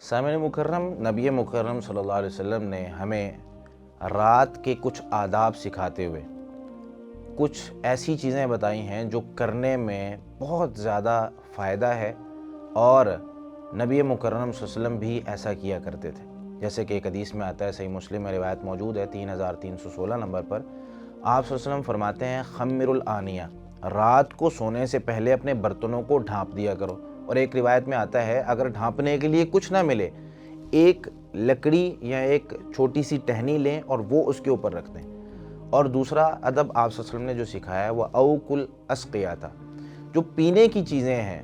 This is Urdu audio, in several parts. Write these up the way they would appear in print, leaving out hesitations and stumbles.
سامعین مکرم، نبی مکرم صلی اللہ علیہ وسلم نے ہمیں رات کے کچھ آداب سکھاتے ہوئے کچھ ایسی چیزیں بتائی ہیں جو کرنے میں بہت زیادہ فائدہ ہے، اور نبی مکرم صلی اللہ علیہ وسلم بھی ایسا کیا کرتے تھے۔ جیسے کہ ایک حدیث میں آتا ہے، صحیح مسلم میں روایت موجود ہے 3316 نمبر پر، آپ صلی اللہ علیہ وسلم فرماتے ہیں خمر الآنیہ، رات کو سونے سے پہلے اپنے برتنوں کو ڈھانپ دیا کرو۔ اور ایک روایت میں آتا ہے اگر ڈھانپنے کے لیے کچھ نہ ملے، ایک لکڑی یا ایک چھوٹی سی ٹہنی لیں اور وہ اس کے اوپر رکھ دیں۔ اور دوسرا ادب آپ صلی اللہ علیہ وسلم نے جو سکھایا ہے وہ اوق الاسقیہ تھا، جو پینے کی چیزیں ہیں،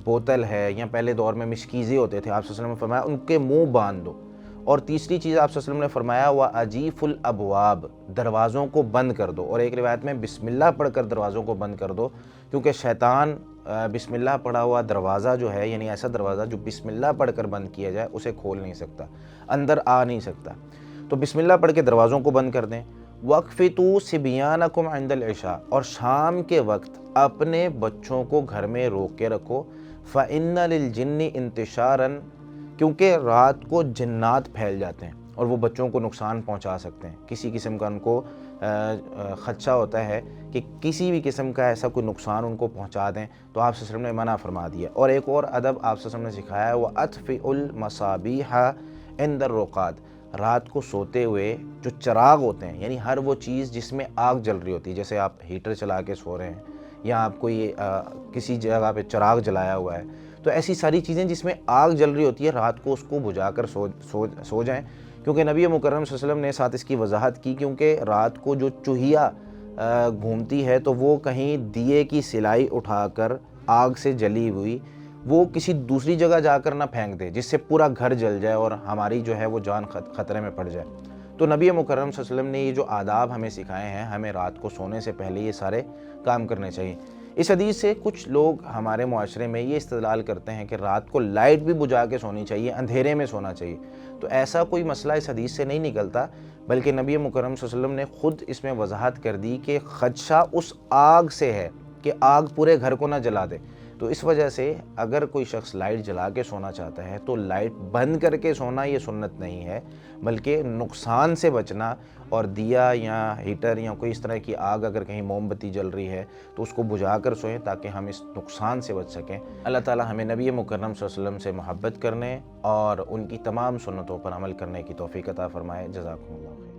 بوتل ہے یا پہلے دور میں مشکیزے ہوتے تھے، آپ صلی اللہ علیہ وسلم نے فرمایا ان کے منہ باندھ دو۔ اور تیسری چیز آپ صلی اللہ علیہ وسلم نے فرمایا وَأَجِیفُ الْأَبْوَابِ، دروازوں کو بند کر دو۔ اور ایک روایت میں بسم اللہ پڑھ کر دروازوں کو بند کر دو، کیونکہ شیطان بسم اللہ پڑھا ہوا دروازہ جو ہے، یعنی ایسا دروازہ جو بسم اللہ پڑھ کر بند کیا جائے، اسے کھول نہیں سکتا، اندر آ نہیں سکتا۔ تو بسم اللہ پڑھ کے دروازوں کو بند کر دیں۔ وَاقْفِتُوا صِبْیَانَکُمْ عِنْدَ الْعِشَاءِ، اور شام کے وقت اپنے بچوں کو گھر میں روک کے رکھو۔ فَإِنَّ لِلْجِنِّ انتشاراً، کیونکہ رات کو جنات پھیل جاتے ہیں اور وہ بچوں کو نقصان پہنچا سکتے ہیں۔ کسی قسم کا ان کو خدشہ ہوتا ہے کہ کسی بھی قسم کا ایسا کوئی نقصان ان کو پہنچا دیں، تو آپ صلی اللہ علیہ وسلم نے منع فرما دیا۔ اور ایک اور ادب آپ صلی اللہ علیہ وسلم نے سکھایا ہے وَأَطْفِئُوا الْمَصَابِیحَ عِنْدَ الرُّقَادِ، رات کو سوتے ہوئے جو چراغ ہوتے ہیں، یعنی ہر وہ چیز جس میں آگ جل رہی ہوتی ہے، جیسے آپ ہیٹر چلا کے سو رہے ہیں یا آپ کوئی کسی جگہ پہ چراغ جلایا ہوا ہے، تو ایسی ساری چیزیں جس میں آگ جل رہی ہوتی ہے رات کو اس کو بجھا کر سو جائیں، کیونکہ نبی مکرم صلی اللہ علیہ وسلم نے ساتھ اس کی وضاحت کی، کیونکہ رات کو جو چوہیا گھومتی ہے تو وہ کہیں دیے کی سلائی اٹھا کر آگ سے جلی ہوئی وہ کسی دوسری جگہ جا کر نہ پھینک دے، جس سے پورا گھر جل جائے اور ہماری جو ہے وہ جان خطرے میں پڑ جائے۔ تو نبی مکرم صلی اللہ علیہ وسلم نے یہ جو آداب ہمیں سکھائے ہیں، ہمیں رات کو سونے سے پہلے یہ سارے کام کرنے چاہیے۔ اس حدیث سے کچھ لوگ ہمارے معاشرے میں یہ استدلال کرتے ہیں کہ رات کو لائٹ بھی بجھا کے سونی چاہیے، اندھیرے میں سونا چاہیے، تو ایسا کوئی مسئلہ اس حدیث سے نہیں نکلتا، بلکہ نبی مکرم صلی اللہ علیہ وسلم نے خود اس میں وضاحت کر دی کہ خدشہ اس آگ سے ہے کہ آگ پورے گھر کو نہ جلا دے۔ تو اس وجہ سے اگر کوئی شخص لائٹ جلا کے سونا چاہتا ہے تو لائٹ بند کر کے سونا یہ سنت نہیں ہے، بلکہ نقصان سے بچنا، اور دیا یا ہیٹر یا کوئی اس طرح کی آگ اگر کہیں موم بتی جل رہی ہے تو اس کو بجھا کر سوئیں تاکہ ہم اس نقصان سے بچ سکیں۔ اللہ تعالی ہمیں نبی مکرم صلی اللہ علیہ وسلم سے محبت کرنے اور ان کی تمام سنتوں پر عمل کرنے کی توفیق عطا فرمائے۔ جزاکم اللہ خیر۔